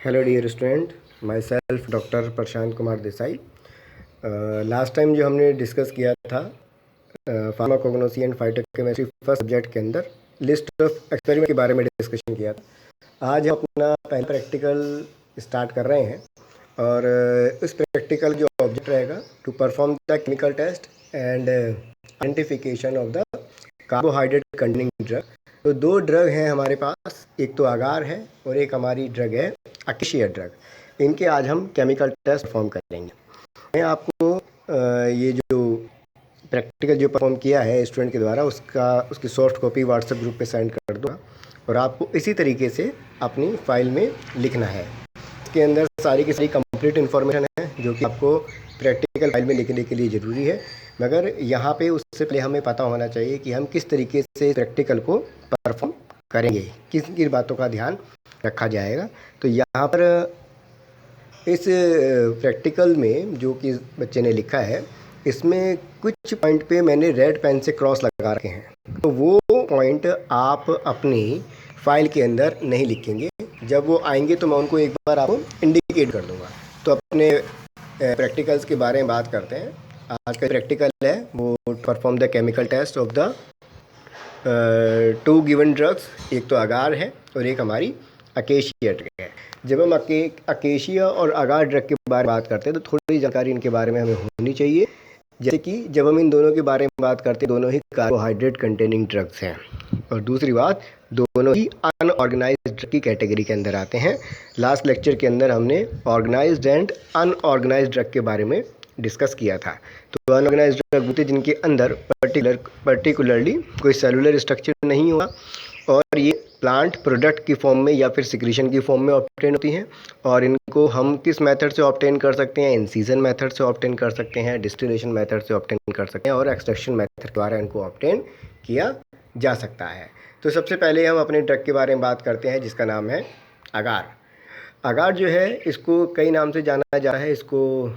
Hello dear student, my self doctor Prashant Kumar Desai. Last time जो हमने discuss किया था pharmacognosy and phytochemistry first subject के अंदर लिस्ट ऑफ एक्सपेरिमेंट के बारे में डिस्कशन किया था। आज हम अपना पहला प्रैक्टिकल स्टार्ट कर रहे हैं और इस प्रैक्टिकल जो ऑब्जेक्ट रहेगा to perform the chemical test and identification of the carbohydrate containing drug. तो दो ड्रग हैं हमारे पास, एक तो आगार है और एक हमारी ड्रग है अकेशिया ड्रग। इनके आज हम केमिकल टेस्ट परफॉर्म करेंगे। मैं आपको ये जो प्रैक्टिकल जो परफॉर्म किया है स्टूडेंट के द्वारा उसकी सॉफ्ट कॉपी व्हाट्सएप ग्रुप पे सेंड कर दूँगा और आपको इसी तरीके से अपनी फाइल में लिखना है। इसके अंदर सारी की सारी कंप्लीट इन्फॉर्मेशन है जो कि आपको प्रैक्टिकल फाइल में लिखने के लिए ज़रूरी है, मगर यहाँ पे उससे पहले हमें पता होना चाहिए कि हम किस तरीके से प्रैक्टिकल को परफॉर्म करेंगे, किस किन बातों का ध्यान रखा जाएगा। तो यहाँ पर इस प्रैक्टिकल में जो कि बच्चे ने लिखा है, इसमें कुछ पॉइंट पे मैंने रेड पेन से क्रॉस लगा रखे हैं, तो वो पॉइंट आप अपनी फाइल के अंदर नहीं लिखेंगे। जब वो आएंगे तो मैं उनको एक बार आपको इंडिकेट कर दूंगा। तो अपने प्रैक्टिकल्स के बारे में बात करते हैं। आज का प्रैक्टिकल है वो perform the chemical test of the two given drugs. एक तो आगार है और एक हमारी अकेशिया ड्रग है। जब हम अकेशिया और आगार ड्रग के बारे में बात करते हैं तो थोड़ी जानकारी इनके बारे में हमें होनी चाहिए। जैसे कि जब हम इन दोनों के बारे में बात करते हैं, दोनों ही कार्बोहाइड्रेट कंटेनिंग ड्रग्स हैं, और दूसरी बात दोनों ही अनऑर्गेनाइज्ड ड्रग की कैटेगरी के अंदर आते हैं। लास्ट लेक्चर के अंदर हमने ऑर्गेनाइज्ड एंड अनऑर्गेनाइज्ड ड्रग के बारे में डिस्कस किया था। तो अनऑर्गेनाइज्ड ड्रग होते हैं जिनके अंदर पर्टिकुलरली कोई सेलुलर स्ट्रक्चर नहीं हुआ और ये प्लांट प्रोडक्ट की फॉर्म में या फिर सिक्रीशन की फॉर्म में ऑब्टेन होती हैं। और इनको हम किस मेथड से ऑब्टेन कर सकते हैं? इंसीजन मेथड से ऑब्टेन कर सकते हैं, डिस्टिलेशन मेथड से ऑब्टेन कर सकते हैं और एक्सट्रैक्शन मेथड के द्वारा इनको ऑब्टेन किया जा सकता है। तो सबसे पहले हम अपने ड्रग के बारे में बात करते हैं जिसका नाम है आगार। आगार जो है इसको कई नाम से जाना जाता है। इसको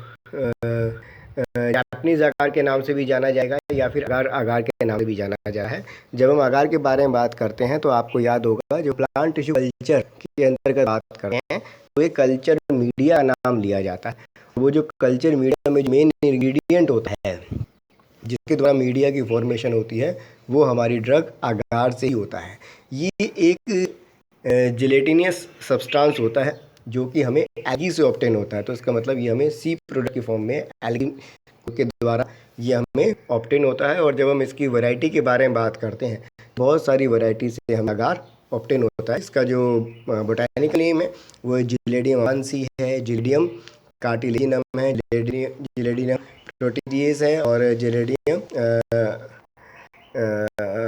जापानीज आगार के नाम से भी जाना जाएगा या फिर आगार के नाम से भी जाना जाता है। जब हम आगार के बारे में बात करते हैं तो आपको याद होगा जो प्लांट टिश्यू कल्चर के अंतर्गत बात करते हैं तो एक कल्चर मीडिया नाम लिया जाता है। वो जो कल्चर मीडिया में मेन इंग्रेडिएंट होता है जिसके द्वारा मीडिया की फॉर्मेशन होती है वो हमारी ड्रग आगार से ही होता है। ये एक जिलेटिनियस सब्सटेंस होता है जो कि हमें एल्गी से ऑब्टेन होता है। तो इसका मतलब ये हमें सी प्रोडक्ट की फॉर्म में एल्गी के द्वारा ये हमें ऑब्टेन होता है। और जब हम इसकी वैरायटी के बारे में बात करते हैं, बहुत सारी वैरायटी से हम आगार ऑब्टेन होता है। इसका जो बोटानिकल नेम है वो जिलेडियम आंसी है, जिलेडियम कार्टिलेजिनम है, जिलेडियम प्रोटीजियस है और जिलेडियम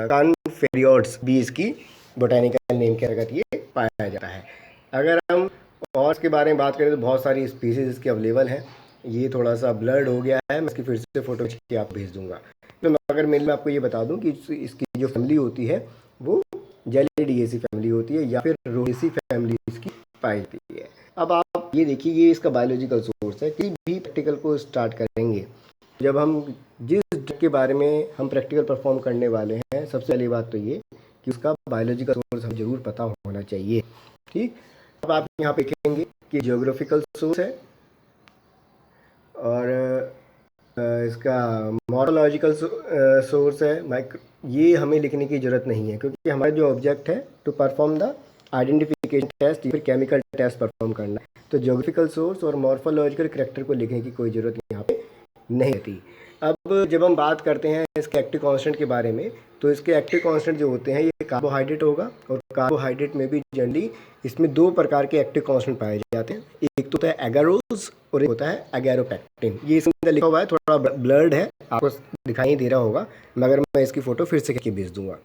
कॉन्फेरियोट्स भी इसकी बोटानिकल नेम के अंतर्गत ये पाया जाता है। अगर हम और इसके बारे में बात करें तो बहुत सारी स्पीसीज इसकी अवेलेबल हैं। ये थोड़ा सा ब्लर्ड हो गया है, मैं इसकी फिर से फोटो खींच के आप भेज दूंगा। तो अगर मैं आपको ये बता दूं कि इसकी जो फैमिली होती है वो जेलिडिएसी फैमिली होती है या फिर रोडेसी फैमिली इसकी पाई जाती है। अब आप ये देखिए, ये इसका बायोलॉजिकल सोर्स है। किसी भी प्रैक्टिकल को स्टार्ट करेंगे, जब हम जिस ड्रग के बारे में हम प्रैक्टिकल परफॉर्म करने वाले हैं, सबसे पहली बात तो ये कि उसका बायोलॉजिकल सोर्स हमें जरूर पता होना चाहिए। ठीक, अब आप यहाँ पे देखेंगे कि जियोग्राफिकल सोर्स है और इसका मॉर्फोलॉजिकल सोर्स है। ये हमें लिखने की ज़रूरत नहीं है क्योंकि हमारा जो ऑब्जेक्ट है to perform the identification test या फिर केमिकल टेस्ट परफॉर्म करना है। तो जियोग्राफिकल सोर्स और मॉर्फोलॉजिकल करैक्टर को लिखने की कोई ज़रूरत यहाँ पे नहीं होती। अब जब हम बात करते हैं इसके एक्टिव कांस्टेंट के बारे में, तो इसके एक्टिव कांस्टेंट जो होते हैं ये कार्बोहाइड्रेट होगा और कार्बोहाइड्रेट में भी जनरली इसमें दो प्रकार के एक्टिव कांस्टेंट पाए जाते हैं। एक तो होता है एगारोज और एक होता है एगैरोपेक्टिन। ये इसके अंदर लिखा हुआ है, थोड़ा ब्लर्ड है, आपको दिखाई नहीं दे रहा होगा, मगर मैं इसकी फ़ोटो फिर से खींच के भेज दूंगा।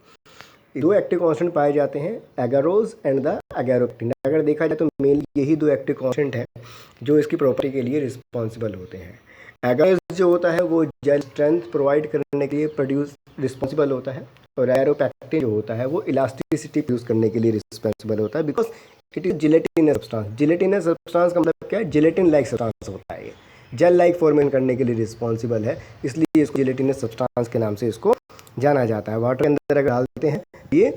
दो एक्टिव कांस्टेंट पाए जाते हैं, एगारोज एंड द एगैरोपेक्टिन। अगर देखा जाए तो मेनली यही दो एक्टिव कांस्टेंट हैं जो इसकी प्रॉपर्टी के लिए रिस्पॉन्सिबल होते हैं। एगारोज जो होता है वो जेल स्ट्रेंथ प्रोवाइड करने के लिए प्रोड्यूस रिस्पॉन्सिबल होता है और एगैरोपेक्टिन जो होता है वो इलास्टिसिटी प्रोड्यूस करने के लिए रिस्पॉन्सिबल होता है, because it is gelatinous substance. Gelatinous substance का मतलब क्या है? जिलेटिन लाइक सब्सटेंस होता है, ये जेल लाइक फॉर्मेशन करने के लिए रिस्पॉन्सिबल है, इसलिए इसको जिलेटिनस सब्सटेंस के नाम से इसको जाना जाता है। वाटर के अंदर अगर डालते हैं ये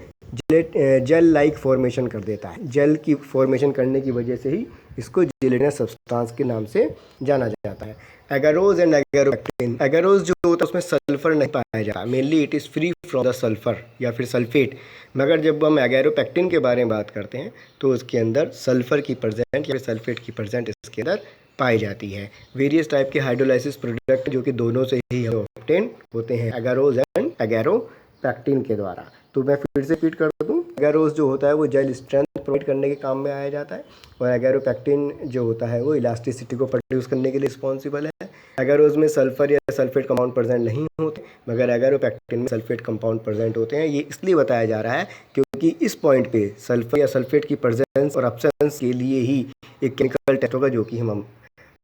जेल लाइक फॉर्मेशन कर देता है। जेल की फॉर्मेशन करने की वजह से ही इसको जेलेटिनस सब्सटेंस के नाम से जाना जाता है। एगारोज एंड एगारोपेक्टिन, एगारोज जो होता है उसमें सल्फर नहीं पाया जाता, mainly it is free from the sulphur या फिर सल्फेट। मगर जब हम एगारोपेक्टिन के बारे में बात करते हैं तो उसके अंदर सल्फर की प्रेजेंट या फिर सल्फेट की प्रेजेंट इसके अंदर पाई जाती है। वेरियस टाइप के हाइड्रोलाइसिस प्रोडक्ट जो कि दोनों से ही ऑब्टेन होते हैं, एगारोज एंड एगारोपेक्टिन के द्वारा। तो मैं फिर से रिपीट कर दूं, एगारोज जो होता है वो जेल स्ट्रेंथ प्रोवाइड करने के काम में आया जाता है, और एगारोपेक्टिन जो होता है वो इलास्टिसिटी को प्रोड्यूस करने के लिए रिस्पॉन्सिबल है। एगारोज में सल्फर या सल्फेट कंपाउंड प्रेजेंट नहीं होते, मगर एगारोपेक्टिन में सल्फेट कंपाउंड प्रेजेंट होते हैं। ये इसलिए बताया जा रहा है क्योंकि इस पॉइंट पे सल्फर या सल्फेट की प्रेजेंस और एब्सेंस के लिए ही एक केमिकल टेस्ट होगा, जो कि हम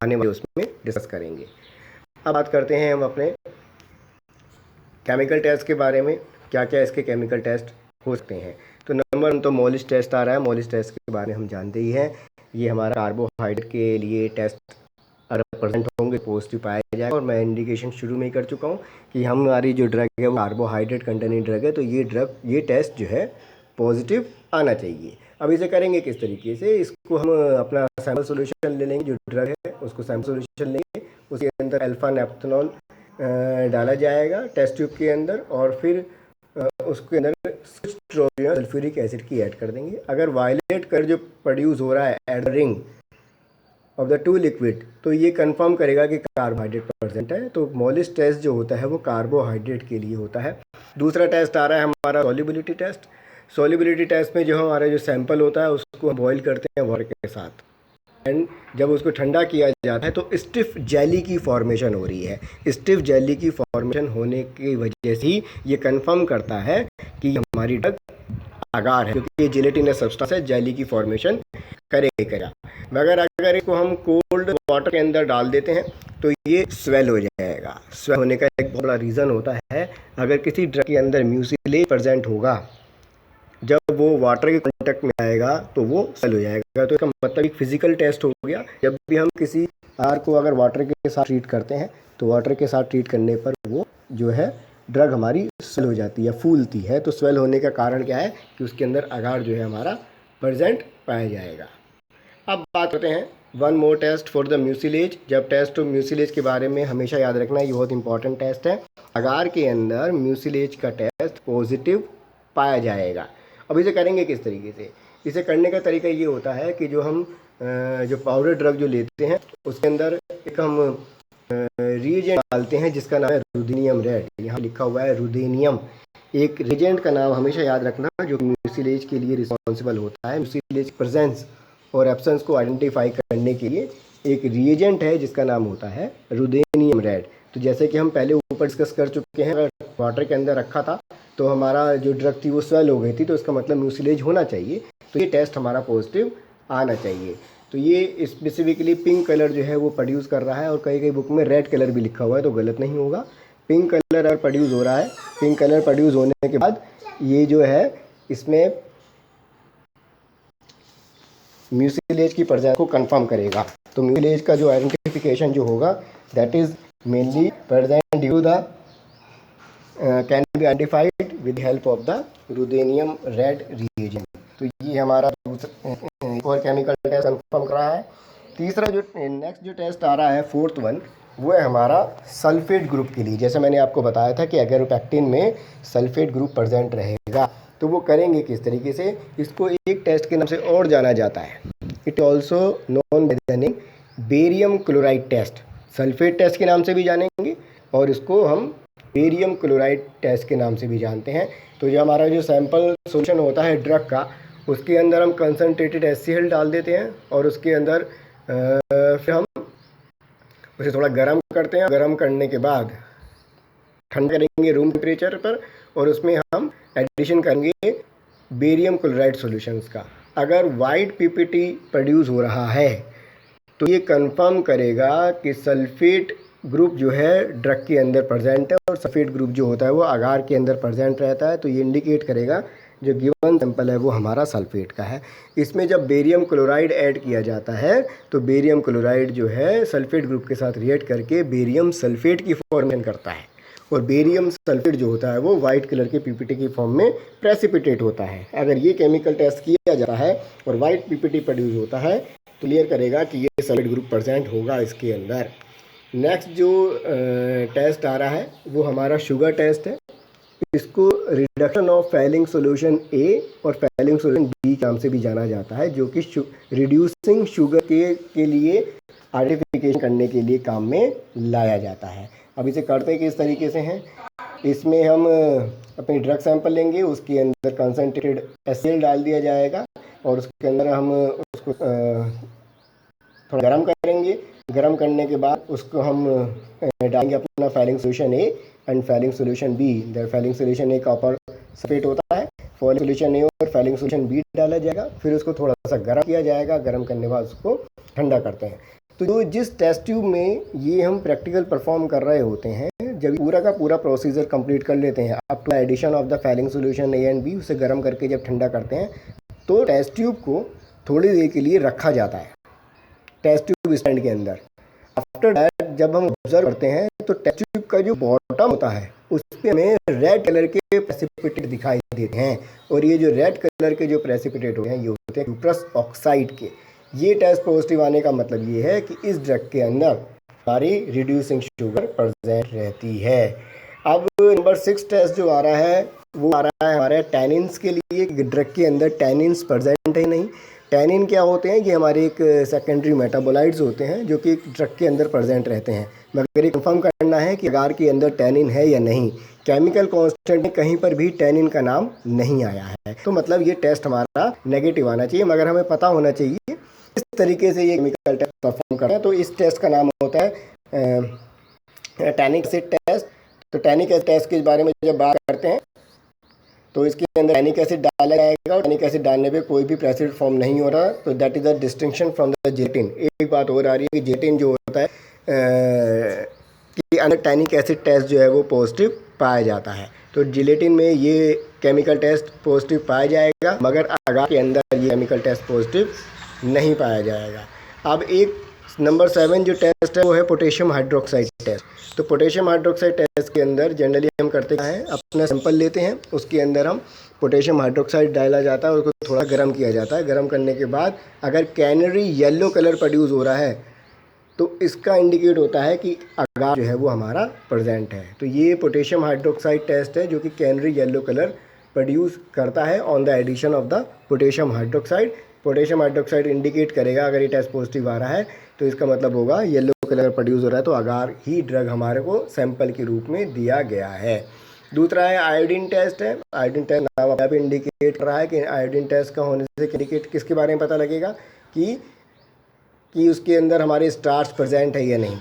आने वाले उसमें डिस्कस करेंगे। अब बात करते हैं हम अपने केमिकल टेस्ट के बारे में, क्या क्या इसके केमिकल टेस्ट हो सकते हैं। तो नंबर 1 तो मोलिस टेस्ट आ रहा है। मोलिस टेस्ट के बारे में हम जानते ही हैं, ये हमारा कार्बोहाइड्रेट के लिए टेस्ट अगर प्रेजेंट होंगे पॉजिटिव पाया जाएगा। और मैं इंडिकेशन शुरू में ही कर चुका हूँ कि हमारी जो ड्रग है वो कार्बोहाइड्रेट कंटेनिंग ड्रग है, तो ये टेस्ट जो है पॉजिटिव आना चाहिए। अब इसे करेंगे किस तरीके से, इसको हम अपना सैम्पल सोल्यूशन ले लेंगे, जो ड्रग है उसको सैम्पल सोल्यूशन लेंगे, उसके अंदर अल्फा नेप्थेनॉल डाला जाएगा टेस्ट ट्यूब के अंदर, और फिर उसके अंदर सल्फ्यूरिक एसिड की ऐड कर देंगे। अगर वायलेट कर जो प्रोड्यूस हो रहा है at the ring of the to liquid, तो ये कंफर्म करेगा कि कार्बोहाइड्रेट प्रेजेंट है। तो मोलिस टेस्ट जो होता है वो कार्बोहाइड्रेट के लिए होता है। दूसरा टेस्ट आ रहा है हमारा सॉल्युबिलिटी टेस्ट। सॉल्युबिलिटी टेस्ट में जो हमारा जो सैंपल होता है उसको बॉईल करते हैं वाटर के साथ, एंड जब उसको ठंडा किया जाता है तो स्टिफ जेली की फॉर्मेशन हो रही है। स्टिफ जेली की फॉर्मेशन होने की वजह से ही ये कंफर्म करता है कि हमारी ड्रग अगार है, क्योंकि ये जेलेटिनस सब्सटेंस है, जेली की फॉर्मेशन करेगा। मगर अगर इसको हम कोल्ड वाटर के अंदर डाल देते हैं तो ये स्वेल हो जाएगा। स्वेल होने का एक बहुत बड़ा रीज़न होता है, अगर किसी ड्रग के अंदर म्यूसिलेज प्रेजेंट होगा, जब वो वाटर के कांटेक्ट में आएगा तो वो स्वेल हो जाएगा। तो इसका मतलब एक फिजिकल टेस्ट हो गया। जब भी हम किसी आर को अगर वाटर के साथ ट्रीट करते हैं तो वाटर के साथ ट्रीट करने पर वो जो है ड्रग हमारी स्वेल हो जाती है, फूलती है। तो स्वेल होने का कारण क्या है कि उसके अंदर अगार जो है हमारा प्रेजेंट पाया जाएगा। अब बात करते हैं one more test for the mucilage. जब टेस्ट ऑफ म्यूसिलेज के बारे में हमेशा याद रखना, ये बहुत इंपॉर्टेंट टेस्ट है। अगार के अंदर म्यूसिलेज का टेस्ट पॉजिटिव पाया जाएगा। अब इसे करेंगे किस तरीके से, इसे करने का तरीका ये होता है कि जो हम जो पाउडर ड्रग जो लेते हैं उसके अंदर एक हम रिएजेंट डालते हैं जिसका नाम है रुदेनियम रेड। यहाँ लिखा हुआ है रुदेनियम। एक रिएजेंट का नाम हमेशा याद रखना जो म्यूसिलेज के लिए रिस्पॉन्सिबल होता है। म्यूसिलेज प्रेजेंस और एब्सेंस को आइडेंटिफाई करने के लिए एक रिएजेंट है जिसका नाम होता है रुदेनियम रेड। तो जैसे कि हम पहले ऊपर डिस्कस कर चुके हैं, अगर वाटर के अंदर रखा था तो हमारा जो ड्रग थी वो स्वेल हो गई थी, तो इसका मतलब म्यूसिलेज होना चाहिए, तो ये टेस्ट हमारा पॉजिटिव आना चाहिए। तो ये स्पेसिफिकली पिंक कलर जो है वो प्रोड्यूस कर रहा है, और कई कई बुक में रेड कलर भी लिखा हुआ है, तो गलत नहीं होगा। पिंक कलर अगर प्रोड्यूस हो रहा है, पिंक कलर प्रोड्यूस होने के बाद ये जो है इसमें म्यूसिलेज की प्रेजेंस को कंफर्म करेगा। तो म्यूसिलेज का जो आइडेंटिफिकेशन जो होगा that is mainly present due the can be identified with help of the ruthenium red reagent. तो ये हमारा और केमिकल टेस्ट कंफर्म कर रहा है। तीसरा जो नेक्स्ट जो टेस्ट आ रहा है, फोर्थ वन, वो है हमारा सल्फेट ग्रुप के लिए। जैसे मैंने आपको बताया था कि एगारोपेक्टिन में सल्फेट ग्रुप प्रेजेंट रहेगा, तो वो करेंगे किस तरीके से, इसको एक टेस्ट के नाम से और जाना जाता है। It also known by the name barium chloride test. Sulphate test के नाम से भी जानेंगे और इसको हम बेरियम क्लोराइड टेस्ट के नाम से भी जानते हैं। तो ये हमारा जो सैंपल सोल्यूशन होता है ड्रग का, उसके अंदर हम कंसनट्रेटेड HCl डाल देते हैं और उसके अंदर फिर हम उसे थोड़ा गर्म करते हैं। गर्म करने के बाद ठंडा करेंगे रूम टेम्परेचर पर, और उसमें हम एडिशन करेंगे बेरियम क्लोराइड सॉल्यूशंस का। अगर वाइट PPT प्रोड्यूस हो रहा है तो ये कंफर्म करेगा कि सल्फेट ग्रुप जो है ड्रग के अंदर प्रेजेंट है, और सल्फेट ग्रुप जो होता है वो अगार के अंदर प्रेजेंट रहता है। तो ये इंडिकेट करेगा जो गिवन सैंपल है वो हमारा सल्फेट का है। इसमें जब बेरियम क्लोराइड ऐड किया जाता है तो बेरियम क्लोराइड जो है सल्फेट ग्रुप के साथ रिएक्ट करके बेरियम सल्फेट की फॉर्मेशन करता है, और बेरियम सल्फेट जो होता है वो वाइट कलर के पीपीटी की फॉर्म में प्रेसिपिटेट होता है। अगर ये केमिकल टेस्ट किया जाता है और वाइट पीपीटी प्रोड्यूस होता है तो क्लियर करेगा कि ये सल्फेट ग्रुप प्रेजेंट होगा इसके अंदर। नेक्स्ट जो टेस्ट आ रहा है वो हमारा शुगर टेस्ट है। इसको reduction of falling solution A और फैलिंग सॉल्यूशन बी के नाम से भी जाना जाता है, जो कि रिड्यूसिंग शुगर के लिए आइडेंटिफिकेशन करने के लिए काम में लाया जाता है। अब इसे करते किस तरीके से हैं, इसमें हम अपनी ड्रग सैंपल लेंगे, उसके अंदर कंसनट्रेटेड HCl डाल दिया जाएगा और उसके अंदर हम उसको थोड़ा गर्म करेंगे। गर्म करने के बाद उसको हम डालेंगे अपना Fehling solution A and Fehling solution B. Fehling solution A copper sulphate होता है, फैलिंग सोल्यूशन ए और फैलिंग सोल्यूशन बी डाला जाएगा। फिर उसको थोड़ा सा गर्म किया जाएगा, गर्म करने के बाद उसको ठंडा करते हैं। तो जो जिस टेस्ट ट्यूब में ये हम प्रैक्टिकल परफॉर्म कर रहे होते हैं, जब पूरा का पूरा प्रोसीजर कंप्लीट कर लेते हैं up to addition of the Fehling solution A and B, उसे गर्म करके जब ठंडा करते हैं तो टेस्ट ट्यूब को थोड़ी देर के लिए रखा जाता है टेस्ट ट्यूब स्टैंड के अंदर। आफ्टर दैट जब हम ऑब्जर्व करते हैं तो टेस्ट ट्यूब का जो बॉटम होता है उस पर हमें रेड कलर के प्रेसिपिटेट दिखाई देते हैं, और ये जो रेड कलर के जो प्रेसिपिटेट होते हैं ये होते हैं क्यूप्रस ऑक्साइड के। ये टेस्ट पॉजिटिव आने का मतलब ये है कि इस ड्रग के अंदर हमारी रिड्यूसिंग शुगर प्रेजेंट रहती है। अब नंबर 6 टेस्ट जो आ रहा है वो आ रहा है हमारे टैनिन्स के लिए। ड्रग के अंदर टैनिन्स प्रेजेंट है नहीं। टैनिन क्या होते हैं, ये हमारे एक सेकेंडरी मेटाबोलाइट्स होते हैं जो कि ड्रग के अंदर प्रेजेंट रहते हैं। मगर ये कंफर्म करना है कि अगार के अंदर टैनिन है या नहीं। केमिकल कांस्टेंट में कहीं पर भी टैनिन का नाम नहीं आया है, तो मतलब ये टेस्ट हमारा नेगेटिव आना चाहिए। मगर हमें पता होना चाहिए इस तरीके से ये केमिकल टेस्ट परफॉर्म करते हैं। तो इस टेस्ट का नाम होता है टैनिक एसिड टेस्ट। तो टैनिक एसिड टेस्ट के बारे में जब बात करते हैं तो इसके अंदर टैनिक एसिड डाला जाएगा, और टैनिक एसिड डालने पे कोई भी प्रेसिपिटेट फॉर्म नहीं हो रहा, तो that is the distinction from the gelatin. एक बात और आ रही है कि जेलेटिन जो होता है कि अंदर टैनिक एसिड टेस्ट जो है वो पॉजिटिव पाया जाता है। तो जिलेटिन में ये केमिकल टेस्ट पॉजिटिव पाया जाएगा, मगर अगार के अंदर ये केमिकल टेस्ट पॉजिटिव नहीं पाया जाएगा। अब एक नंबर 7 जो टेस्ट है वो है पोटेशियम हाइड्रोक्साइड टेस्ट। तो पोटेशियम हाइड्रोक्साइड टेस्ट के अंदर जनरली हम करते हैं, अपना सैंपल लेते हैं, उसके अंदर हम पोटेशियम हाइड्रोक्साइड डाला जाता है और उसको थोड़ा गर्म किया जाता है। गर्म करने के बाद अगर कैनरी येलो कलर प्रोड्यूस हो रहा है तो इसका इंडिकेट होता है कि अगार जो है वो हमारा प्रेजेंट है। तो ये पोटेशियम हाइड्रोक्साइड टेस्ट है जो कि कैनरी येलो कलर प्रोड्यूस करता है on the addition of the potassium hydroxide. Potassium hydroxide indicate करेगा अगर ये टेस्ट पॉजिटिव आ रहा है तो इसका मतलब होगा येलो कलर प्रोड्यूस हो रहा है, तो अगार ही ड्रग हमारे को सैंपल के रूप में दिया गया है। दूसरा है आयोडीन टेस्ट है। आयोडीन टेस्ट नाम आप इंडिकेट कर रहा है कि आयोडीन टेस्ट का होने से इंडिकेट किसके बारे में पता लगेगा कि उसके अंदर हमारे स्टार्च प्रेजेंट है या नहीं।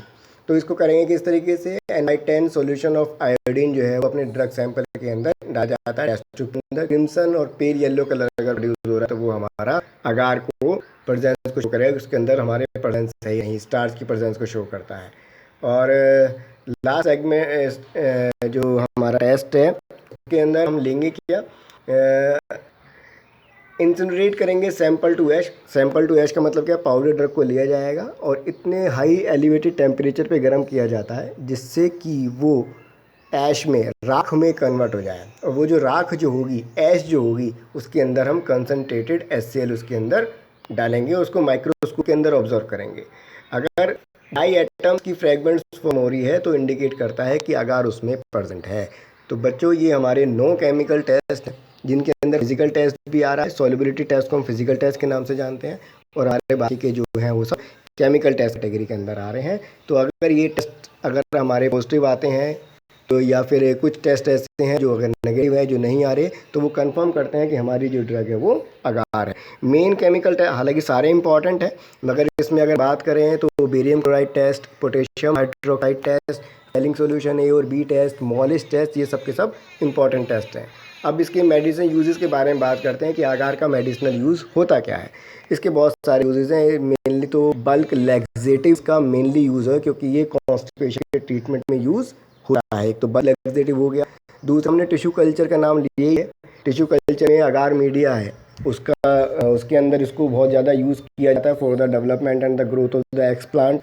तो इसको करेंगे किस तरीके से, NI10 सॉल्यूशन ऑफ आयोडीन जो है वो अपने ड्रग सैंपल के अंदर डाला जाता है टेस्ट ट्यूब के अंदर। क्रिम्सन और पेल येलो कलर अगर प्रोड्यूस हो रहा है तो वो हमारा अगार को प्रेजेंस को शो करेगा, उसके अंदर हमारे प्रेजेंस है या नहीं, स्टार्च की प्रेजेंस को शो करता है। और लास्ट सेगमेंट जो हमारा टेस्ट है उसके अंदर हम लेंगे क्या, इंसिनरेट करेंगे sample to ash. Sample to ash का मतलब क्या, पाउडर ड्रग को लिया जाएगा और इतने हाई एलिवेटेड टेम्परेचर पे गर्म किया जाता है जिससे कि वो ऐश में, राख में कन्वर्ट हो जाए, और वो जो राख जो होगी, ऐश जो होगी, उसके अंदर हम कंसनट्रेटेड HCl उसके अंदर डालेंगे, उसको माइक्रोस्कोप के अंदर ऑब्जर्व करेंगे। अगर डाई एटम्स की फ्रेगमेंट्स फॉर्म हो रही है तो इंडिकेट करता है कि अगार उसमें प्रेजेंट है। तो बच्चों ये हमारे 9 केमिकल टेस्ट हैं जिनके अंदर फिजिकल टेस्ट भी आ रहा है। सॉल्युबिलिटी टेस्ट को हम फिजिकल टेस्ट के नाम से जानते हैं, और हमारे बाकी के जो हैं वो सब केमिकल टेस्ट कैटेगरी के अंदर आ रहे हैं। तो अगर ये टेस्ट अगर हमारे पॉजिटिव आते हैं तो, या फिर कुछ टेस्ट ऐसे हैं जो अगर नेगेटिव है, जो नहीं आ रहे, तो वो कंफर्म करते हैं कि हमारी जो ड्रग है वो अगार है। मेन केमिकल टेस्ट हालांकि सारे इंपॉर्टेंट है, मगर इसमें अगर बात करें तो barium chloride test, potassium hydroxide test, Fehling solution A और बी टेस्ट, मॉलिस टेस्ट, ये सब के सब इंपॉर्टेंट टेस्ट हैं। अब इसके मेडिसिन यूजेस के बारे में बात करते हैं कि अगार का मेडिसिनल यूज़ होता क्या है। इसके बहुत सारे यूजेस हैं। मेनली तो बल्क लैक्सेटिव्स का मेनली यूज़ है, क्योंकि ये कॉन्स्टिपेशन के ट्रीटमेंट में यूज़ होता है। एक तो बल्क लैक्सेटिव हो गया। दूसरा हमने टिश्यू कल्चर का नाम लिया ही है। टिश्यू कल्चर में अगार मीडिया है, उसके अंदर इसको बहुत ज़्यादा यूज़ किया जाता है for the development and the growth of the explant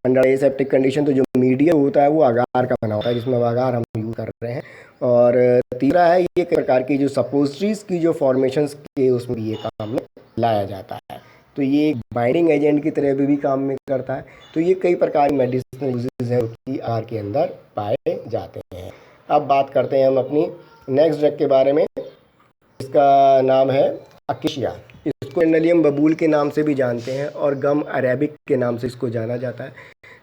under aseptic condition. तो जो मीडिया होता है वो आगार का बना होता है, जिसमें आगार हम यूज़ कर रहे हैं। और तीसरा है, ये कई प्रकार की जो सपोजिटरीज की जो फॉर्मेशंस के उसमें भी ये काम में लाया जाता है। तो ये बाइंडिंग एजेंट की तरह भी काम में करता है। तो ये कई प्रकार की मेडिसिनल यूजेस हैं कि आहार के अंदर पाए जाते हैं। अब बात करते हैं हम अपनी नेक्स्ट ड्रग के बारे में। इसका नाम है अकेशिया। इसको जनरली हम बबूल के नाम से भी जानते हैं और गम अरेबिक के नाम से इसको जाना जाता है।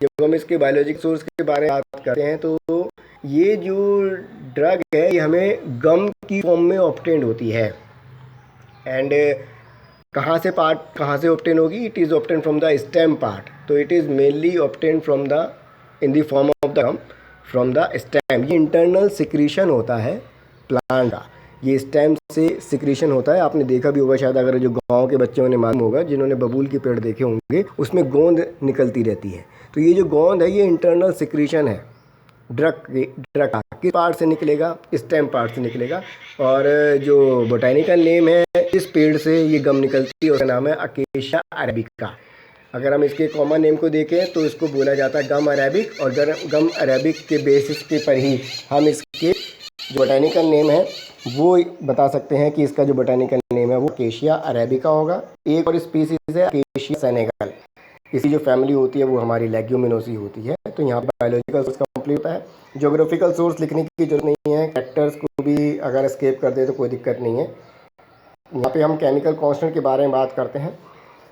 जब हम इसके बायोलॉजिक सोर्स के बारे में बात करते हैं तो ये जो ड्रग है ये हमें गम की फॉर्म में ऑब्टेन्ड होती है। एंड कहाँ से ऑब्टेन होगी? It is obtain from the stem part. तो it is mainly obtain from the in the form of the gum from the stem. ये इंटरनल सिक्रीशन होता है प्लांट का, ये स्टेम से सिक्रीशन होता है। आपने देखा भी होगा शायद, अगर जो गांव के बच्चों ने मालूम होगा, जिन्होंने बबूल के पेड़ देखे होंगे, उसमें गोंद निकलती रहती है। तो ये जो गोंद है ये इंटरनल सिक्रीशन है ड्रग का। किस पार्ट से निकलेगा? स्टेम पार्ट से निकलेगा। और जो बोटेनिकल नेम है इस पेड़ से ये गम निकलती है, उसका नाम है अकेशिया अरेबिका। अगर हम इसके कॉमन नेम को देखें तो इसको बोला जाता है गम अरेबिक, और गम अरेबिक के बेसिस के पर ही हम इसके जो बोटेनिकल नेम है वो बता सकते हैं कि इसका जो बोटेनिकल नेम है वो अकेशिया अरेबिका होगा। एक और स्पीसीज है अकेशिया सेनेगल। इसकी जो फैमिली होती है वो हमारी लेग्यूमिनोसी होती है। तो यहाँ पर बायोलॉजिकल सोर्स कंप्लीट होता है। ज्योग्राफिकल सोर्स लिखने की जरूरत नहीं है, कैरेक्टर्स को भी अगर एस्केप कर दे तो कोई दिक्कत नहीं है। यहाँ पे हम केमिकल कांस्टेंट के बारे में बात करते हैं।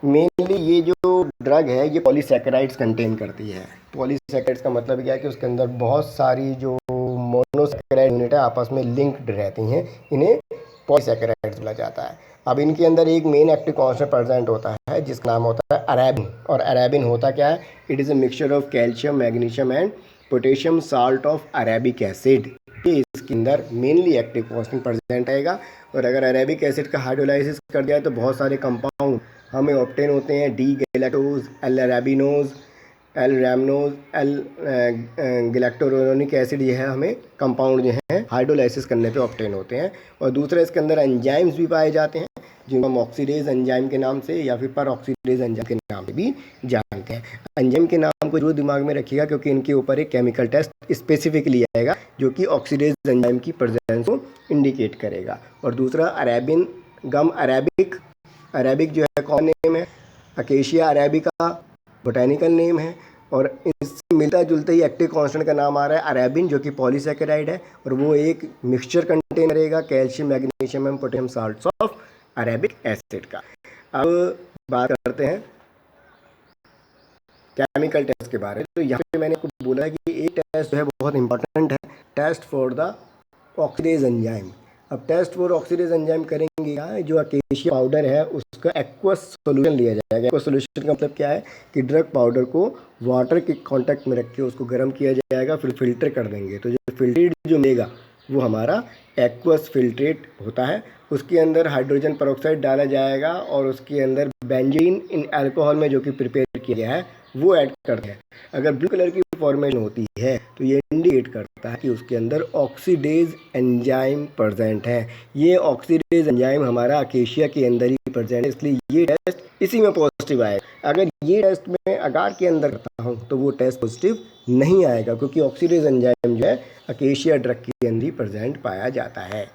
मेनली ये जो ड्रग है ये पॉलीसैकेराइड्स कंटेन करती है। पॉलीसैकेराइड्स का मतलब क्या है कि उसके अंदर बहुत सारी जो मोनोसैकेराइड यूनिट है आपस में लिंक्ड रहती हैं, इन्हें पॉलीसैकेराइड्स बोला जाता है। अब इनके अंदर एक मेन एक्टिव कांस्टेंट प्रेजेंट होता है जिसका नाम होता है अरेबिन। और अरेबिन होता क्या है? It is a mixture of calcium, magnesium and potassium salt of Arabic acid. ये इसके अंदर मेनली एक्टिव कांस्टेंट प्रेजेंट रहेगा। और अगर अरेबिक एसिड का हाइड्रोलाइसिस कर दिया तो बहुत सारे कंपाउंड हमें ऑब्टेन होते हैं। D galactose, L arabinose, L rhamnose, L galacturonic acid, ये है हमें कंपाउंड जो हैं हाइड्रोलाइसिस करने पे ऑब्टेन होते हैं। और दूसरा इसके अंदर एंजाइम्स भी पाए जाते हैं जिनको हम ऑक्सीडेज एंजाइम के नाम से या फिर पर ऑक्सीडेज एंजाइम के नाम से भी जानते हैं। एंजाइम के नाम को जरूर दिमाग में रखिएगा क्योंकि इनके ऊपर एक केमिकल टेस्ट स्पेसिफिकली आएगा जो कि ऑक्सीडेज एंजाइम की प्रेजेंस को इंडिकेट करेगा। और दूसरा अरेबिन, गम अरेबिक। अरेबिक जो है कौन नेम है? अकेशिया अरेबिका बोटेनिकल नेम है। और इससे मिलता जुलता ही एक्टिव कांस्टेंट का नाम आ रहा है अरेबिन, जो कि पॉलीसैकेराइड है। और वो एक मिक्सचर कंटेन करेगा calcium, magnesium and potassium salts of Arabic acid का। अब बात करते हैं केमिकल टेस्ट के बारे में। तो यहाँ पे मैंने आपको बोला है कि एक टेस्ट जो है बहुत इंपॉर्टेंट है, test for the oxidase enzyme. अब टेस्ट फॉर ऑक्सीडेज एंजाइम करेंगे क्या? जो अकेशिया पाउडर है उसका एक्वस सॉल्यूशन लिया जाएगा। एक्वस सॉल्यूशन का मतलब क्या है कि ड्रग पाउडर को वाटर के कांटेक्ट में रख के उसको गर्म किया जाएगा, फिर फिल्टर कर देंगे। तो जो फिल्ट्रेट जो मिलेगा वो हमारा एक्वस फिल्ट्रेट होता है। उसके अंदर हाइड्रोजन पेरोक्साइड डाला जाएगा और उसके अंदर बेंजीन इन अल्कोहल में जो कि प्रिपेयर किया गया है वो ऐड करते हैं। अगर ब्लू कलर की फॉर्मेशन होती है तो ये इंडिकेट करता है कि उसके अंदर ऑक्सीडेज एंजाइम प्रेजेंट है। ये ऑक्सीडेज एंजाइम हमारा अकेशिया के अंदर ही प्रेजेंट है, इसलिए ये टेस्ट इसी में पॉजिटिव आएगा। अगर ये टेस्ट में अगार के अंदर करता हूँ तो वो टेस्ट पॉजिटिव नहीं आएगा क्योंकि ऑक्सीडेज एंजाइम जो है अकेशिया ड्रग के अंदर ही प्रेजेंट पाया जाता है।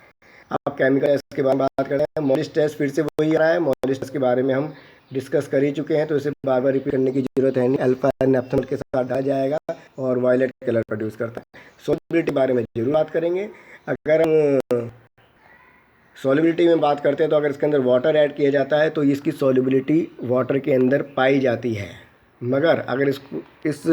अब केमिकल टेस्ट के बारे में बात करते हैं। मॉलिस टेस्ट फिर से वही आ रहा है। मॉलिस टेस्ट के बारे में हम डिस्कस कर ही चुके हैं तो इसे बार बार रिपीट करने की जरूरत है नहीं। अल्फा नेप्थनॉल के साथ डाला जाएगा और वायलेट कलर प्रोड्यूस करता है। सॉल्युबिलिटी बारे में जरूर बात करेंगे। अगर हम सॉल्युबिलिटी में बात करते हैं तो अगर इसके अंदर वाटर ऐड किया जाता है तो इसकी सॉल्युबिलिटी वाटर के अंदर पाई जाती है। मगर अगर इस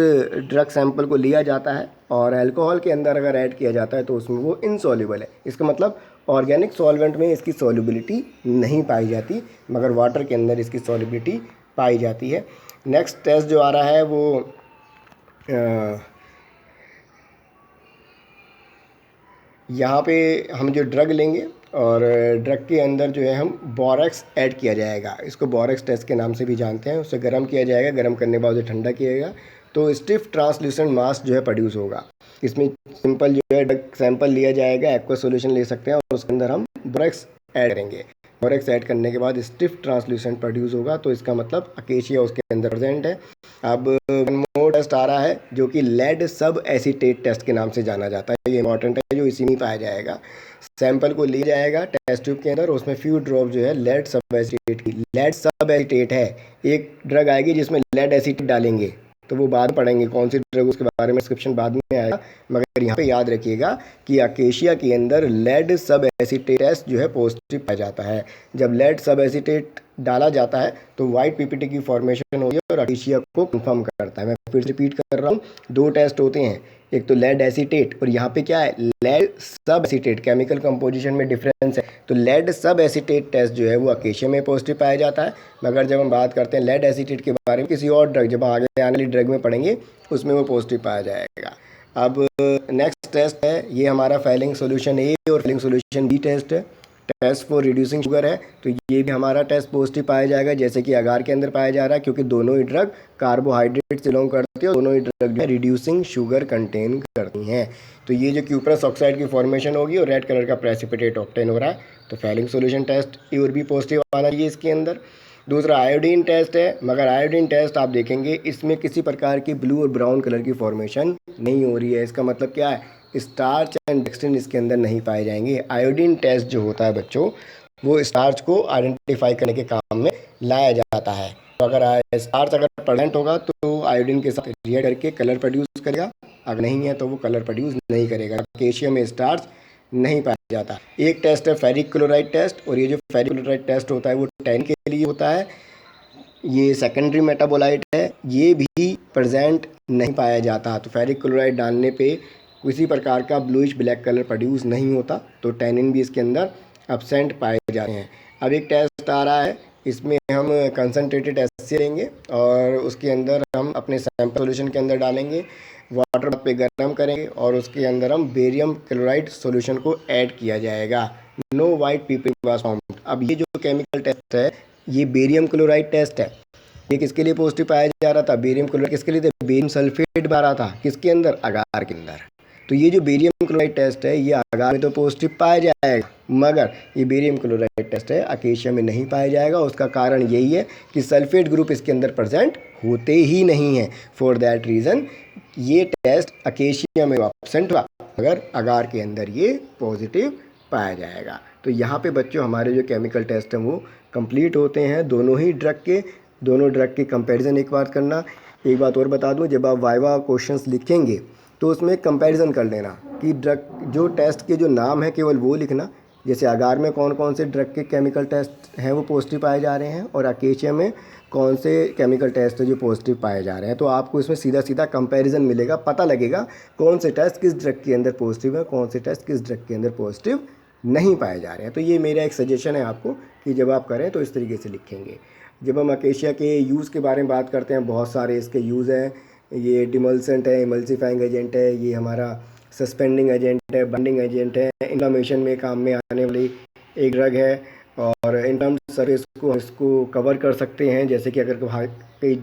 ड्रग सैंपल को लिया जाता है और अल्कोहल के अंदर अगर ऐड किया जाता है तो उसमें वो इनसॉल्युबल है। इसका मतलब ऑर्गेनिक सॉल्वेंट में इसकी सॉल्युबिलिटी नहीं पाई जाती मगर वाटर के अंदर इसकी सॉल्युबिलिटी पाई जाती है। नेक्स्ट टेस्ट जो आ रहा है वो यहाँ पे हम जो ड्रग लेंगे और ड्रग के अंदर जो है हम बोरेक्स ऐड किया जाएगा। इसको बोरेक्स टेस्ट के नाम से भी जानते हैं। उसे गर्म किया जाएगा, गर्म करने के बाद उसे ठंडा किया जाएगा तो स्टिफ ट्रांसल्यूसेंट मास जो है प्रोड्यूस होगा। इसमें सिंपल जो है ड्रग सैंपल लिया जाएगा, एक्वा सॉल्यूशन ले सकते हैं और उसके अंदर हम बोरेक्स ऐड करेंगे। बोरेक्स ऐड करने के बाद स्टिफ ट्रांसल्यूसेंट प्रोड्यूस होगा, तो इसका मतलब अकेशिया उसके अंदर प्रेजेंट है। अब वन मोर टेस्ट आ रहा है जो कि लेड सब एसीटेट टेस्ट के नाम से जाना जाता है। ये इंपॉर्टेंट है, जो इसी में पाया जाएगा। सैंपल को लिया जाएगा टेस्ट ट्यूब के अंदर, उसमें फ्यू ड्रॉप जो है लेड सब एसीटेट की, लेड सब एसीटेट है, एक ड्रग आएगी जिसमें लेड एसीटेट डालेंगे, तो वो बाद में पढ़ेंगे कौन सी ड्रग, उसके बारे में डिस्क्रिप्शन बाद में आएगा। मगर यहाँ पे याद रखिएगा कि अकेशिया के अंदर लेड सब एसीटेट टेस्ट जो है पॉजिटिव पाया जाता है। जब लेड सब एसीटेट डाला जाता है तो वाइट पीपीटी की फॉर्मेशन होगी और अकेशिया को कंफर्म करता है। मैं फिर रिपीट कर रहा हूँ, दो टेस्ट होते हैं, एक तो लेड एसीटेट और यहाँ पे क्या है लेड सब एसीटेट, केमिकल कंपोजिशन में डिफरेंस है। तो लेड सब एसीटेट टेस्ट जो है वो अकेशिया में पॉजिटिव पाया जाता है। मगर जब हम बात करते हैं लेड एसीटेट के बारे में किसी और ड्रग, जब आगे आने वाली ड्रग में पढ़ेंगे, उसमें वो पॉजिटिव पाया जाएगा। अब नेक्स्ट टेस्ट है, ये हमारा फाइलिंग सोल्यूशन ए और फाइलिंग सोल्यूशन बी टेस्ट है। टेस्ट फॉर रिड्यूसिंग शुगर है, तो ये भी हमारा टेस्ट पॉजिटिव पाया जाएगा, जैसे कि अगार के अंदर पाया जा रहा है, क्योंकि दोनों ही ड्रग कार्बोहाइड्रेट से बिलोंग करती है और दोनों ही ड्रग जो है रिड्यूसिंग शुगर कंटेन करती हैं। तो ये जो क्यूप्रस ऑक्साइड की फॉर्मेशन होगी और रेड कलर का प्रेसिपिटेट ऑब्टेन हो रहा है, तो फाइलिंग सोल्यूशन टेस्ट ए और बी पॉजिटिव आना चाहिए इसके अंदर। दूसरा आयोडीन टेस्ट है, मगर आयोडीन टेस्ट आप देखेंगे इसमें किसी प्रकार की ब्लू और ब्राउन कलर की फॉर्मेशन नहीं हो रही है। इसका मतलब क्या है, स्टार्च एंड डेक्स्ट्रिन इसके अंदर नहीं पाए जाएंगे। आयोडीन टेस्ट जो होता है बच्चों, वो स्टार्च को आइडेंटिफाई करने के काम में लाया जाता है। तो अगर स्टार्च अगर प्रेजेंट होगा तो आयोडीन के साथ रिएक्ट करके कलर प्रोड्यूस करेगा, अगर नहीं है तो वो कलर प्रोड्यूस नहीं करेगा। कैल्शियम में स्टार्च नहीं पाया जाता। एक टेस्ट है फेरिक क्लोराइड टेस्ट, और ये जो फेरिक क्लोराइड टेस्ट होता है वो टैन के लिए होता है। ये सेकेंडरी मेटाबोलाइट है, ये भी प्रेजेंट नहीं पाया जाता। तो फेरिक क्लोराइड डालने पे किसी प्रकार का ब्लूइश ब्लैक कलर प्रोड्यूस नहीं होता, तो टैनिन भी इसके अंदर एब्सेंट पाए जाते हैं। अब एक टेस्ट आ रहा है, इसमें हम कंसनट्रेटेड एसिड लेंगे और उसके अंदर हम अपने सैंपल सॉल्यूशन के अंदर डालेंगे, वाटर पे गर्म करेंगे और उसके अंदर हम बेरियम क्लोराइड सॉल्यूशन को ऐड किया जाएगा। No white people was found. अब ये जो केमिकल टेस्ट है ये बेरियम क्लोराइड टेस्ट है। ये किसके लिए पॉजिटिव पाया जा रहा था, बेरियम क्लोराइड किसके लिए था, बेरियम सल्फेट बना रहा था किसके अंदर, अगार के अंदर। तो ये जो बेरियम क्लोराइड टेस्ट है ये अगार में तो पॉजिटिव पाया जाएगा, मगर ये बेरियम क्लोराइड टेस्ट है अकेशिया में नहीं पाया जाएगा। उसका कारण यही है कि सल्फेट ग्रुप इसके अंदर प्रेजेंट होते ही नहीं है। फॉर दैट रीज़न ये टेस्ट अकेशिया में एब्सेंट हुआ, मगर अगार के अंदर ये पॉजिटिव पाया जाएगा। तो यहाँ पे बच्चों हमारे जो केमिकल टेस्ट हैं वो कंप्लीट होते हैं दोनों ड्रग के कंपैरिजन। एक बात करना, एक बात और बता दूं, जब आप वाइवा क्वेश्चंस लिखेंगे तो उसमें कंपैरिजन कर लेना कि ड्रग जो टेस्ट के जो नाम है केवल वो लिखना, जैसे अगार में कौन कौन से ड्रग के केमिकल टेस्ट हैं वो पॉजिटिव पाए जा रहे हैं और अकेशिया में कौन से केमिकल टेस्ट है जो पॉजिटिव पाए जा रहे हैं। तो आपको इसमें सीधा सीधा कंपैरिजन मिलेगा, पता लगेगा कौन से टेस्ट किस ड्रग के अंदर पॉजिटिव है, कौन से टेस्ट किस ड्रग के अंदर पॉजिटिव नहीं पाए जा रहे हैं। तो ये मेरा एक सजेशन है आपको कि जब आप करें तो इस तरीके से लिखेंगे। जब हम अकेशिया के यूज़ के बारे में बात करते हैं, बहुत सारे इसके यूज़ हैं। ये डिमल्सेंट है, इमल्सीफाइंग एजेंट है, ये हमारा सस्पेंडिंग एजेंट है, बाइंडिंग एजेंट है, इन्फ्लेमेशन में काम में आने वाली एक ड्रग है। और इन टर्म्स सर्विस को इसको कवर कर सकते हैं, जैसे कि अगर कहीं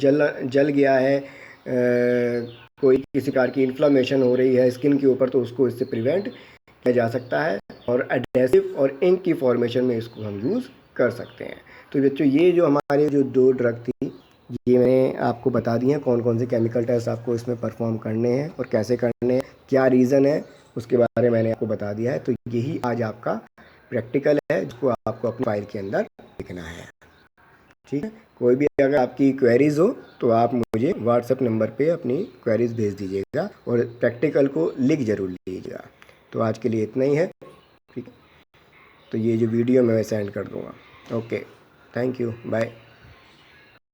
जल गया है, कोई किसी प्रकार की इन्फ्लेमेशन हो रही है स्किन के ऊपर, तो उसको इससे प्रिवेंट किया जा सकता है। और एडेसिव और इंक की फॉर्मेशन में इसको हम यूज़ कर सकते हैं। तो बच्चों ये जो हमारे जो दो ड्रग थी ये मैंने आपको बता दी हैं, कौन कौन से केमिकल टेस्ट आपको इसमें परफॉर्म करने हैं और कैसे करने हैं, क्या रीज़न है, उसके बारे में मैंने आपको बता दिया है। तो यही आज आपका प्रैक्टिकल है जिसको आपको अपनी फाइल के अंदर लिखना है। ठीक है, कोई भी अगर आपकी क्वेरीज़ हो तो आप मुझे व्हाट्सएप नंबर पे अपनी क्वेरीज़ भेज दीजिएगा और प्रैक्टिकल को लिख ज़रूर लीजिएगा। तो आज के लिए इतना ही है, ठीक है। तो ये जो वीडियो मैं सेंड कर दूँगा। Okay, thank you, bye.